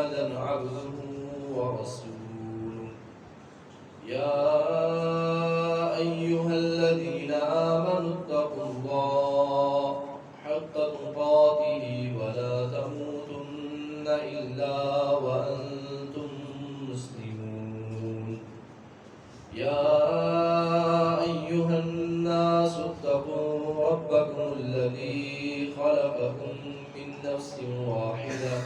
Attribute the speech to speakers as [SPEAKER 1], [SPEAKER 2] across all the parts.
[SPEAKER 1] محمدا عبده ورسوله يا أيها الذين آمنوا اتقوا الله حق تقاته ولا تموتن إلا وأنتم مسلمون يا أيها الناس اتقوا ربكم الذي خلقكم من نفس واحدة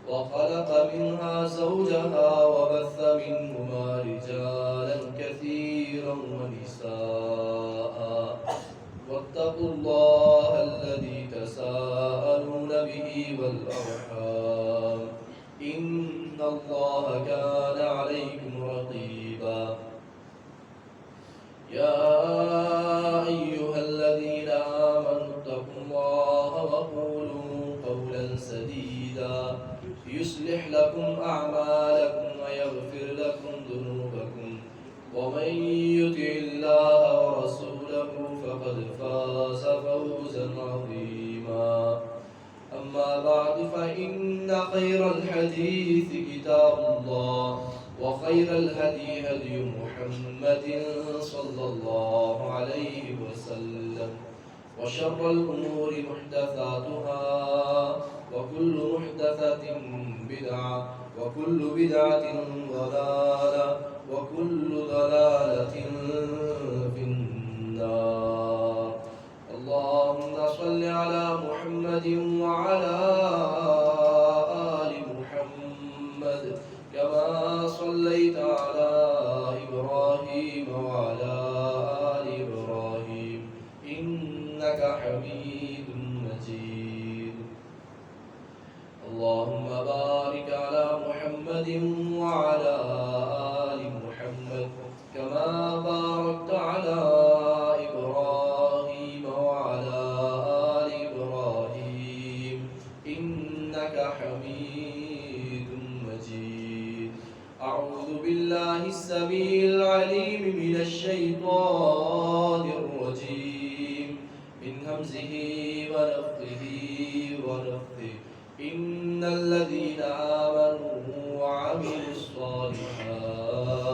[SPEAKER 1] وخلق منها زوجها وبث منهما رجالا كثيرا ونساء واتقوا الله الذي تساءلون به والأرحام إن الله كان عليكم رقيبا يا أيها الذين آمنوا اتقوا الله وقولوا قولا سديدا يصلح لكم أعمالكم ويغفر لكم ذنوبكم ومن يطع الله ورسوله فقد فاز فوزا عظيما أما بعد فإن خير الحديث كتاب الله وخير الهدي هدي محمد صلى الله عليه وسلم وشر الأمور محدثاتها وكل محدثة بدعة وكل بدعة ضلالة وكل ضلالة في النار اللهم صل على محمد وعلى آل محمد كما صليت على إبراهيم وعلى آل إبراهيم إنك حميد مجيد اللهم بارك على محمد وعلى آل محمد كما باركت على إبراهيم وعلى آل إبراهيم إنك حميد مجيد أعوذ بالله السميع العليم من الشيطان الرجيم من همزه ونفخه ونفثه إن الذين آمنوا وعملوا الصالحات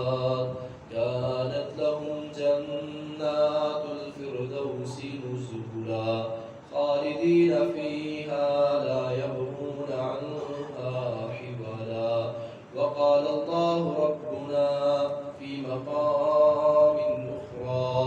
[SPEAKER 1] كانت لهم جنات الفردوس نزلا خالدين فيها لا يبغون عنها حولا وقال الله ربنا في مقام أخرى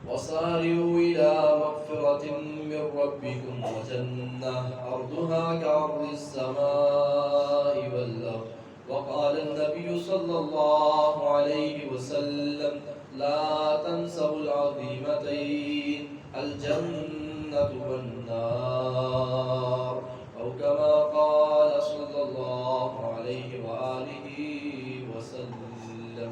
[SPEAKER 1] وسارعوا إلى مغفرة من ربكم وجنة عرضها كعرض السماء والأرض وقال النبي صلى الله عليه وسلم لا تنسوا العظيمتين الجنة والنار أو كما قال صلى الله عليه وآله وسلم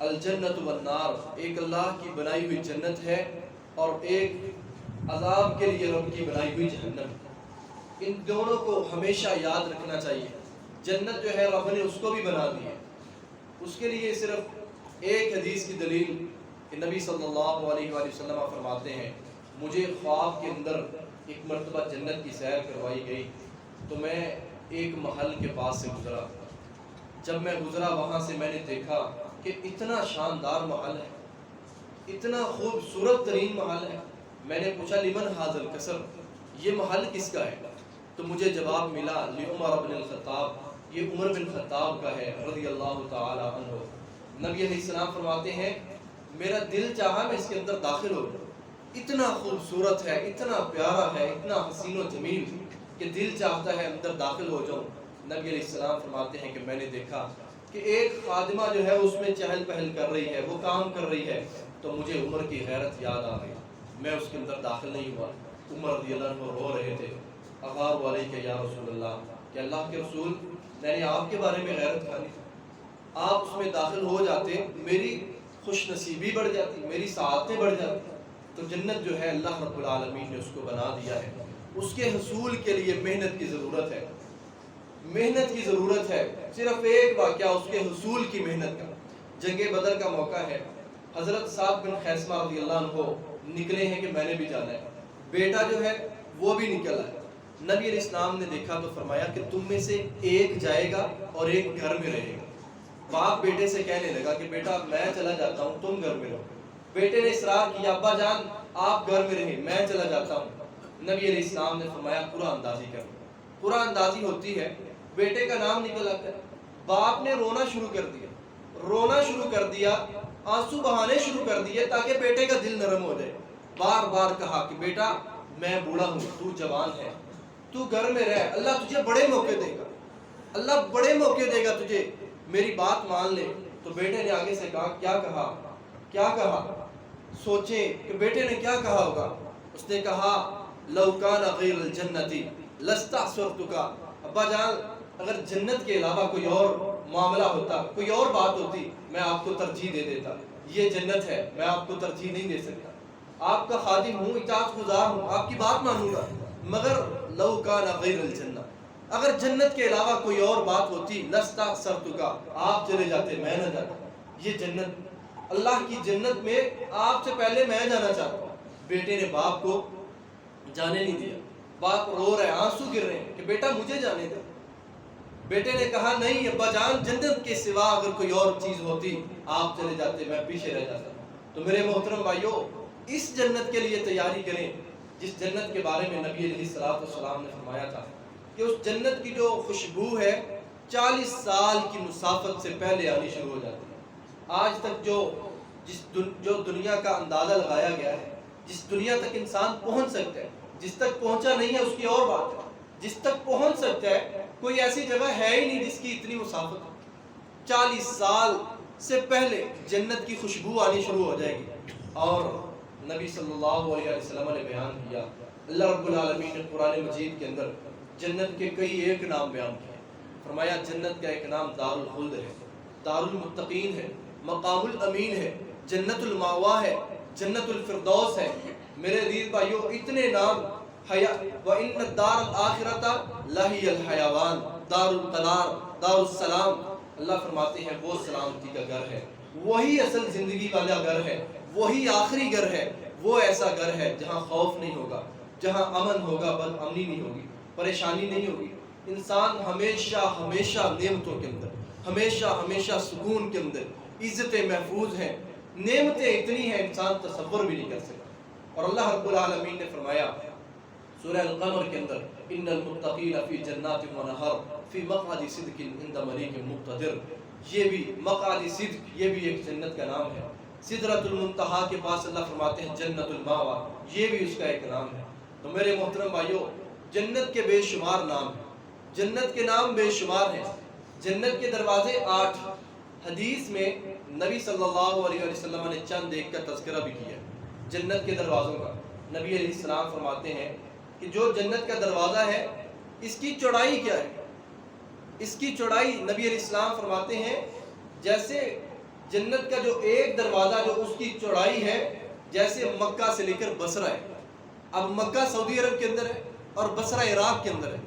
[SPEAKER 1] الجنت والنار، ایک اللہ کی بنائی ہوئی جنت ہے اور ایک عذاب کے لیے رب کی بنائی ہوئی جہنم۔ ان دونوں کو ہمیشہ یاد رکھنا چاہیے۔ جنت جو ہے رب نے اس کو بھی بنا دی ہے، اس کے لیے صرف ایک حدیث کی دلیل کہ نبی صلی اللہ علیہ وآلہ وسلم فرماتے ہیں مجھے خواب کے اندر ایک مرتبہ جنت کی سیر کروائی گئی تو میں ایک محل کے پاس سے گزرا، جب میں گزرا وہاں سے میں نے دیکھا کہ اتنا شاندار محل ہے، اتنا خوبصورت ترین محل ہے۔ میں نے پوچھا لمن ھذا القصر، یہ محل کس کا ہے؟ تو مجھے جواب ملا لعمر بن الخطاب، یہ عمر بن خطاب کا ہے رضی اللہ تعالی عنہ۔ نبی علیہ السلام فرماتے ہیں میرا دل چاہا میں اس کے اندر داخل ہو جاؤں، اتنا خوبصورت ہے، اتنا پیارا ہے، اتنا حسین و جمیل کہ دل چاہتا ہے اندر داخل ہو جاؤں۔ نبی علیہ السلام فرماتے ہیں کہ میں نے دیکھا کہ ایک خادمہ جو ہے اس میں چہل پہل کر رہی ہے، وہ کام کر رہی ہے، تو مجھے عمر کی غیرت یاد آ گئی، میں اس کے اندر داخل نہیں ہوا۔ عمر رضی اللہ عنہ رو رہے تھے، اغار علیہ کہ یا رسول اللہ، کہ اللہ کے رسول میں نے آپ کے بارے میں غیرت کھانی، آپ اس میں داخل ہو جاتے میری خوش نصیبی بڑھ جاتی، میری سعادتیں بڑھ جاتی۔ تو جنت جو ہے اللہ رب العالمین نے اس کو بنا دیا ہے، اس کے حصول کے لیے محنت کی ضرورت ہے، محنت کی ضرورت ہے۔ صرف ایک واقعہ اس کے حصول کی محنت کا، جنگ بدر کا موقع ہے، حضرت سعد بن خیثمہ رضی اللہ عنہ نکلے ہیں کہ میں نے بھی جانا ہے، بیٹا جو ہے وہ بھی نکلا ہے۔ نبی علیہ السلام نے دیکھا تو فرمایا کہ تم میں سے ایک جائے گا اور ایک گھر میں رہے گا۔ باپ بیٹے سے کہنے لگا کہ بیٹا میں چلا جاتا ہوں، تم گھر میں رہو۔ بیٹے نے اصرار کیا ابا جان آپ گھر میں رہیں، میں چلا جاتا ہوں۔ نبی علیہ السلام نے فرمایا قرآن اندازی کر، قرآن اندازی ہوتی ہے، بیٹے کا نام نکل آتا ہے، باپ نے رونا شروع کر دیا، رونا شروع کر دیا، آنسو بہانے شروع کر دیے تاکہ بیٹے کا دل نرم ہو جائے۔ بار بار کہا کہ بیٹا میں بوڑھا ہوں، تو جوان ہے، تو گھر میں رہ، اللہ تجھے بڑے موقع دے گا، اللہ بڑے موقع دے گا تجھے، میری بات مان لے۔ تو بیٹے نے آگے سے کہا کیا کہا سوچیں کہ بیٹے نے کیا کہا ہوگا۔ اس نے کہا لو کان غیر الجنتی لستعصرتک، ابا جان اگر جنت کے علاوہ کوئی اور معاملہ ہوتا، کوئی اور بات ہوتی، میں آپ کو ترجیح دے دیتا، یہ جنت ہے، میں آپ کو ترجیح نہیں دے سکتا، آپ کا خادم ہوں، اطاعت گزار ہوں، آپ کی بات مانوں گا، مگر لو کان غیر الجنہ، اگر جنت کے علاوہ کوئی اور بات ہوتی لستعصرتک، آپ چلے جاتے میں نہ جاتا، یہ جنت اللہ کی جنت میں آپ سے پہلے میں جانا چاہتا ہوں۔ بیٹے نے باپ کو جانے نہیں دیا، باپ رو رہے ہیں، آنسو گر رہے ہیں کہ بیٹا مجھے جانے دے۔ بیٹے نے کہا نہیں ابا جان جنت کے سوا اگر کوئی اور چیز ہوتی آپ چلے جاتے، میں پیچھے رہ جاتا۔ تو میرے محترم بھائیو اس جنت کے لیے تیاری کریں جس جنت کے بارے میں نبی علیہ السلام نے فرمایا تھا کہ اس جنت کی جو خوشبو ہے 40 سال کی مسافت سے پہلے آنی شروع ہو جاتی ہے۔ آج تک جو دنیا کا اندازہ لگایا گیا ہے، جس دنیا تک انسان پہنچ سکتا ہے، جس تک پہنچا نہیں ہے اس کی اور بات ہے، جس تک پہنچ سکتا ہے کوئی ایسی جگہ ہے ہی نہیں جس کی اتنی مسافت ہو۔ 40 سال سے پہلے جنت کی خوشبو آنی شروع ہو جائے گی۔ اور نبی صلی اللہ علیہ وسلم نے بیان کیا، اللہ رب العالمین نے قرآن مجید کے اندر جنت کے کئی ایک نام بیان کیے۔ فرمایا جنت کا ایک نام دار الخلد ہے، دار المتقین ہے، مقام الامین ہے، جنت المأوا ہے، جنت الفردوس ہے۔ میرے عزیز بھائیو اتنے نام، وَإِنَّ الدَّارَ الْآخِرَةَ لَهِيَ الْحَيَوَانِ، دار القرار، دار السلام، اللہ فرماتے ہیں وہ سلامتی کا گھر ہے، وہی اصل زندگی والا گھر ہے، وہی آخری گھر ہے، وہ ایسا گھر ہے جہاں خوف نہیں ہوگا، جہاں امن ہوگا، بد امنی نہیں ہوگی، پریشانی نہیں ہوگی، انسان ہمیشہ ہمیشہ نعمتوں کے اندر، ہمیشہ ہمیشہ سکون کے اندر، عزتیں محفوظ ہیں، نعمتیں اتنی ہیں انسان تصور بھی نہیں کر سکتا۔ اور اللہ رب العالمین نے فرمایا سورہ القمر کے اندر ان المتقین فی جنات و نہر فی مقعد صدق عند ملیک مقتدر، یہ بھی مقعد صدق، یہ بھی ایک جنت کا نام ہے۔ سدرۃ المنتہا کے پاس اللہ فرماتے ہیں جنت المأوا، یہ بھی اس کا ایک نام ہے۔ تو میرے محترم بھائیو جنت کے بے شمار نام ہیں، جنت کے نام بے شمار ہیں، جنت کے دروازے 8۔ حدیث میں نبی صلی اللہ علیہ وسلم نے چند ایک کا تذکرہ بھی کیا جنت کے دروازوں کا۔ نبی علیہ السلام فرماتے ہیں کہ جو جنت کا دروازہ ہے اس کی چوڑائی کیا ہے؟ اس کی چوڑائی نبی علیہ السلام فرماتے ہیں جیسے جنت کا جو ایک دروازہ جو اس کی چوڑائی ہے جیسے مکہ سے لے کر بصرہ ہے. اب مکہ سعودی عرب کے اندر ہے اور بصرہ عراق کے اندر ہے.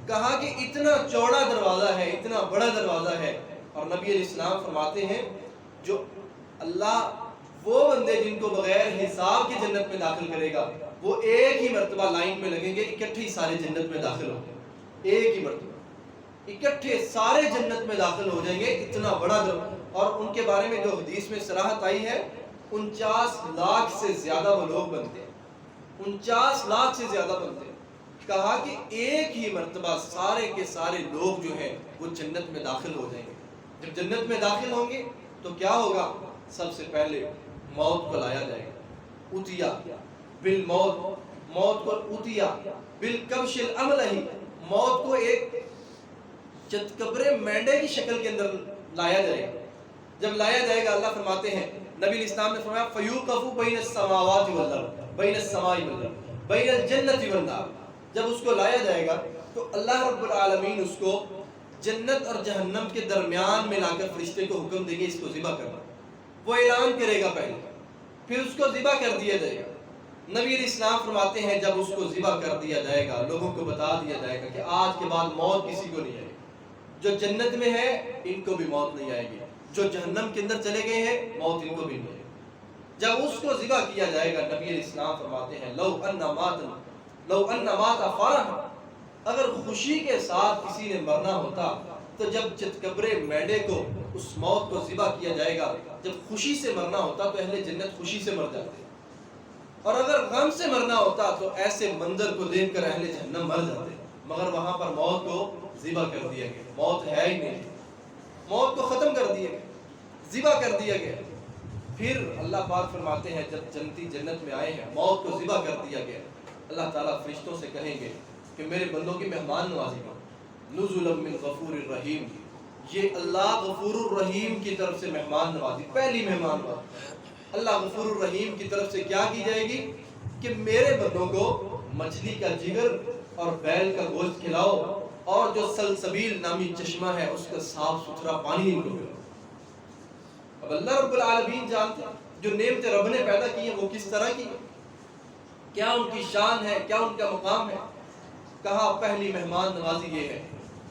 [SPEAKER 1] کہا کہ اتنا چوڑا دروازہ ہے, اتنا بڑا دروازہ ہے. اور نبی علیہ السلام فرماتے ہیں جو اللہ وہ بندے جن کو بغیر حساب کی جنت میں داخل کرے گا وہ ایک ہی مرتبہ لائن میں لگیں گے, اکٹھے ہی سارے جنت میں داخل ہوں گے. ایک ہی مرتبہ اکٹھے سارے جنت میں داخل ہو جائیں گے. اتنا بڑا دروازہ. اور ان کے بارے میں جو حدیث میں صراحت آئی ہے 49 لاکھ سے زیادہ وہ لوگ بنتے ہیں. 49 لاکھ سے زیادہ بنتے ہیں. کہا کہ ایک ہی مرتبہ سارے کے سارے لوگ جو ہیں وہ جنت میں داخل ہو جائیں گے. جب جنت میں داخل ہوں گے تو کیا ہوگا؟ سب سے پہلے موت کو لایا جائے گا. اتیا بالموت, موت کو اتیا بالکبش الاملہی, موت کو ایک چتکبرے مینڈے کی شکل کے اندر لایا جائے گا. جب لایا جائے گا اللہ فرماتے ہیں, نبی الاسلام نے فرمایا فیوقف بین السماوات والارض بین السماء والارض بین الجنت والنار. جب اس کو لایا جائے گا تو اللہ رب العالمین اس کو جنت اور جہنم کے درمیان میں لا کر فرشتے کو حکم دیں گے اس کو ذبح کرنا. وہ اعلان کرے گا پہلے, پھر اس کو ذبح کر دیا جائے گا. نبی علیہ السلام فرماتے ہیں جب اس کو ذبح کر دیا جائے گا لوگوں کو بتا دیا جائے گا کہ آج کے بعد موت کسی کو نہیں آئے گی. جو جنت میں ہے ان کو بھی موت نہیں آئے گی, جو جہنم کے اندر چلے گئے ہیں موت ان کو بھی نہیں آئے گی. جب اس کو ذبح کیا جائے گا نبی علیہ السلام فرماتے ہیں لو ان مات فرح, اگر خوشی کے ساتھ کسی نے مرنا ہوتا تو جب چتکبرے مینڈے کو اس موت کو ذبح کیا جائے گا, جب خوشی سے مرنا ہوتا تو اہل جنت خوشی سے مر جاتے, اور اگر غم سے مرنا ہوتا تو ایسے منظر کو دیکھ کر اہل جہنم مر جاتے. مگر وہاں پر موت کو ذبح کر دیا گیا. موت ہے ہی نہیں, موت کو ختم کر دیا گیا, ذبح کر دیا گیا. پھر اللہ پاک فرماتے ہیں جب جنتی جنت میں آئے ہیں موت کو ذبح کر دیا گیا, اللہ تعالیٰ فرشتوں سے کہیں گے کہ میرے بندوں کی مہمان نوازی کرو. نزلا من غفور الرحیم, یہ اللہ غفور الرحیم کی طرف سے مہمان نوازی, پہلی مہمان نوازی اللہ غفور الرحیم کی طرف سے کیا کی جائے گی کہ میرے بندوں کو مچھلی کا جگر اور بیل کا گوشت کھلاؤ, اور جو سلسبیل نامی چشمہ ہے اس کا صاف ستھرا پانی ان کو پلاؤ. اب اللہ رب العالمین جانتے ہیں جو نعمتیں رب نے پیدا کی ہیں وہ کس طرح کی ہیں, کیا ان کی شان ہے, کیا ان کا مقام ہے. کہا پہلی مہمان نوازی یہ ہے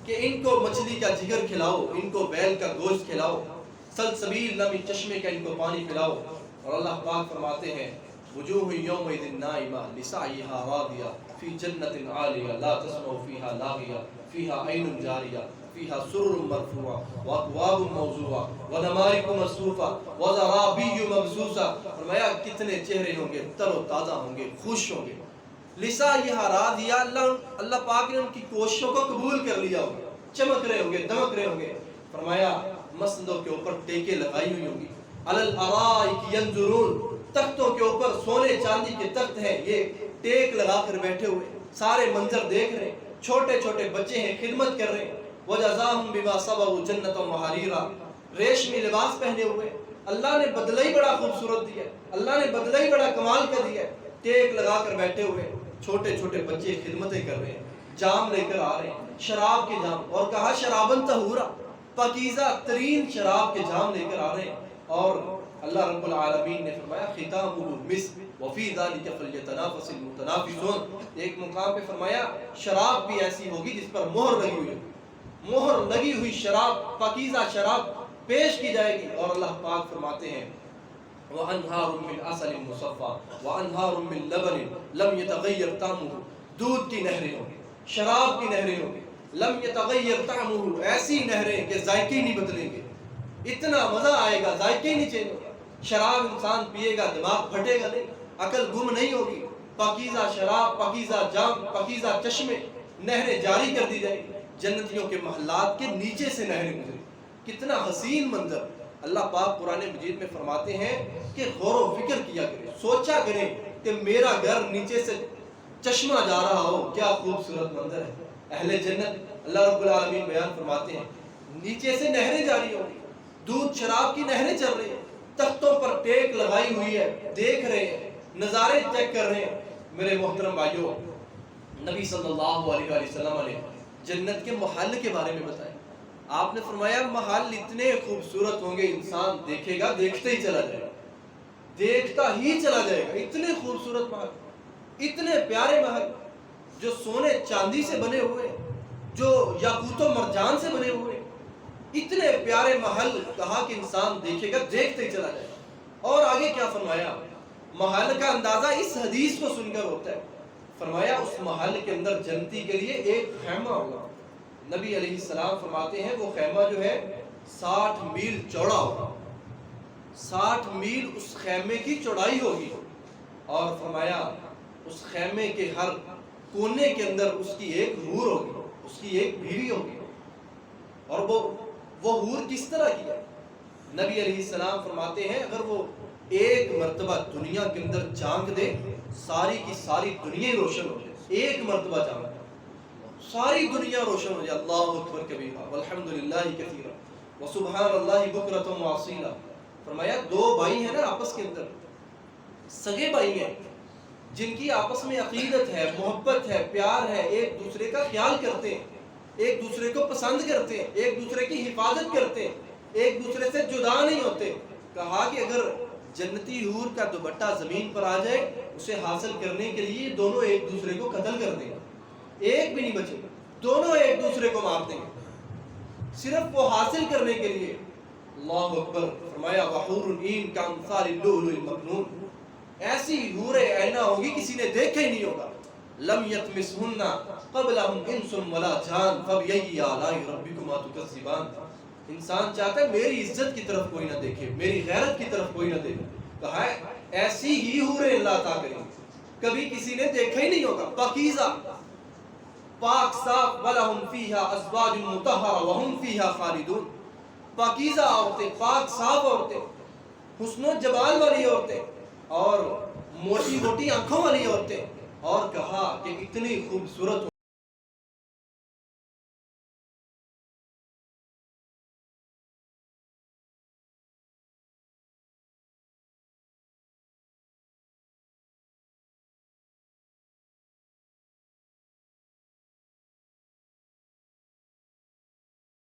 [SPEAKER 1] کہ ان کو مچھلی کا جگر کھلاؤ, ان کو بیل کا گوشت کھلاؤ, سلسبیل نامی چشمے کا ان کو پانی پلاؤ. اور اللہ پاک فرماتے ہیں وجوہ یومئذ نائمہ لسعیہا راضیہ فی جنت عالیہ لا تسمع فیہا لاغیہ فیہا عین جاریہ فیہا سرر مرفوعہ واکواب موضوعہ ونمارق مصفوفہ وزرابی مبثوثہ. فرمایا کتنے چہرے ہوں گے تر و تازہ ہوں گے, خوش ہوں گے. لسعیہا راضیہ, اللہ پاک نے ان کی کوششوں کو قبول کر لیا ہوگا, چمک رہے ہوں گے, دمک رہے ہوں گے. فرمایا مسندوں کے اوپر ٹیکیں لگائی ہوئی ہوں گی. علی الارائک ینظرون, تختوں کے اوپر سونے چاندی کے تخت ہیں, یہ ٹیک لگا کر بیٹھے ہوئے سارے منظر دیکھ رہے ہیں. چھوٹے چھوٹے بچے ہیں خدمت کر رہے ہیں. وجزاہم بما صبروا جنۃ وحریرا, ریشمی لباس پہنے ہوئے. اللہ نے بدلہ ہی بڑا خوبصورت دیا, اللہ نے بدلہ ہی بڑا کمال کا دیا. ٹیک لگا کر بیٹھے ہوئے چھوٹے چھوٹے بچے خدمتیں کر رہے ہیں, جام لے کر آ رہے ہیں, شراب کے جام, اور کہا شرابن طہورا, پاکیزہ ترین شراب کے جام لے کر آ رہے ہیں. اور اللہ رب العالمین نے فرمایا ختامہ مسک وفی ذلک فلیتنافس المتنافسون. ایک مقام پہ فرمایا شراب بھی ایسی ہوگی جس پر مہر لگی ہوئی, مہر لگی ہوئی شراب, پاکیزہ شراب پیش کی جائے گی. اور اللہ پاک فرماتے ہیں وَأَنْهَارٌ مِّنْ عَسَلٍ مُّصَفًّى وَأَنْهَارٌ مِّن لَبَنٍ لَمْ يَتَغَيَّرْ طَعْمُهُ, دودھ کی نہریں ہوں گی, شراب کی نہریں ہوں گی. لم يتغیر طعمه, ایسی نہریں کہ ذائقے نہیں بدلیں گے, اتنا مزہ آئے گا, ذائقے نہیں چینج ہوگا. شراب انسان پیے گا دماغ پھٹے گا نہیں, عقل گم نہیں ہوگی. پاکیزہ شراب, پاکیزہ جام, پاکیزہ چشمے, نہریں جاری کر دی جائیں گی. جنتیوں کے محلات کے نیچے سے نہریں گزریں, کتنا حسین منظر. اللہ پاک قرآن مجید میں فرماتے ہیں کہ غور و فکر کیا کریں, سوچا کریں کہ میرا گھر نیچے سے چشمہ جا رہا ہو, کیا خوبصورت منظر ہے. اہل جنت اللہ رب العالمین بیان فرماتے ہیں نیچے سے نہریں جاری ہوں گی, دودھ شراب کی نہریں چل رہی ہیں, تختوں پر ٹیک لگائی ہوئی ہے, دیکھ رہے ہیں, نظارے چیک کر رہے ہیں. میرے محترم بھائیوں, نبی صلی اللہ علیہ وسلم نے جنت کے محل کے بارے میں بتایا. آپ نے فرمایا محل اتنے خوبصورت ہوں گے انسان دیکھے گا دیکھتے ہی چلا جائے گا، دیکھتا ہی چلا جائے گا، اتنے خوبصورت محل، اتنے پیارے محل جو سونے چاندی سے بنے ہوئے، جو یاقوت و مرجان سے بنے ہوئے، اتنے پیارے محل کہا کہ انسان دیکھے گا دیکھتے ہی چلا جائے گا۔ اور آگے کیا فرمایا؟ محل کا اندازہ اس حدیث کو سن کر ہوتا ہے۔ فرمایا اس محل کے اندر جنتی کے لیے ایک خیمہ ہوگا۔ نبی علیہ السلام فرماتے ہیں وہ خیمہ جو ہے 60 میل چوڑا ہوگا، 60 میل اس خیمے کی چوڑائی ہوگی۔ اور فرمایا اس خیمے کے ہر کونے کے اندر اس کی ایک حور ہوگی، اس کی ایک بیوی ہوگی۔ اور وہ حور کس طرح کی ہے؟ نبی علیہ السلام فرماتے ہیں اگر وہ ایک مرتبہ دنیا کے اندر جھانک دے ساری کی ساری دنیا ہی روشن ہو جائے، ایک مرتبہ جھانک دے ساری دنیا روشن ہو جائے۔ اللہ اکبر کبیرہ والحمدللہ کثیرہ وسبحان اللہ بکرۃ واصیلا۔ فرمایا دو بھائی ہیں نا آپس کے اندر، سگے بھائی ہیں جن کی آپس میں عقیدت ہے، محبت ہے، پیار ہے، ایک دوسرے کا خیال کرتے ہیں، ایک دوسرے کو پسند کرتے ہیں، ایک دوسرے کی حفاظت کرتے ہیں، ایک دوسرے سے جدا نہیں ہوتے۔ کہا کہ اگر جنتی حور کا دوپٹہ زمین پر آ جائے اسے حاصل کرنے کے لیے دونوں ایک دوسرے کو قتل کر دیں گے، ایک بھی نہیں بچے، دونوں ایک دوسرے کو مار دیں گے صرف وہ حاصل کرنے کے لیے۔ اللہ اکبر۔ فرمایا وحور عین کامثال اللؤلؤ المکنون، ایسی حوریں عینہ ہوگی کسی نے دیکھا ہی نہیں ہوگا۔ لم یطمثہن قبلہم انس ولا جان فبأی آلاء ربکما تکذبان۔ انسان چاہتا ہے میری عزت کی طرف کوئی نہ دیکھے، میری غیرت کی طرف کوئی نہ دیکھے۔ کہا ہے ایسی ہی حوریں اللہ عطا کریں کبھی کسی نے دیکھا ہی نہیں ہوگا، پاکیزہ، پاک صاف، وَلَهُمْ فِيهَا أَزْوَاجٌ مُطَهَّرَةٌ وَهُمْ فِيهَا خَالِدُونَ۔ پاکیزہ عورتیں، پاک صاف عورتیں، حسن و جمال والی عورتیں، اور موٹی موٹی آنکھوں والی عورتیں، اور کہا کہ اتنی خوبصورت